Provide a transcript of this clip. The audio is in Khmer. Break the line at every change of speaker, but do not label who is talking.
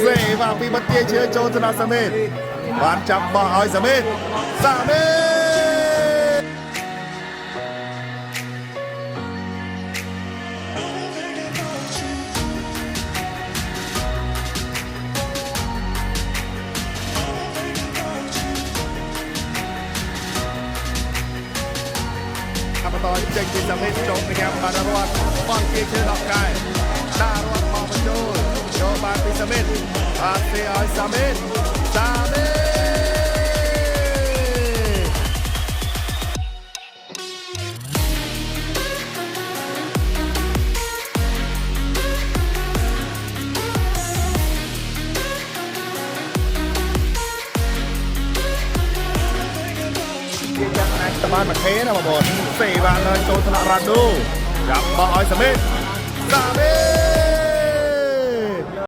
Dễ vào vì bất tiên chưa cho là Samit. Bạn chạm bỏ hỏi Samit. Samit. Tỏiចេញពីសាមីចូលពីញ៉ាំបានរត់បនគេជឿដល់កាយដាក់រត់មកបញ្ចូលបានពីសាមីអាស៊ីឲ្យសាមីបានមកខេណាបងប្អូនសេបានលើចូលថ្នាក់រ៉ាឌូចាប់បោះឲ្យសាមី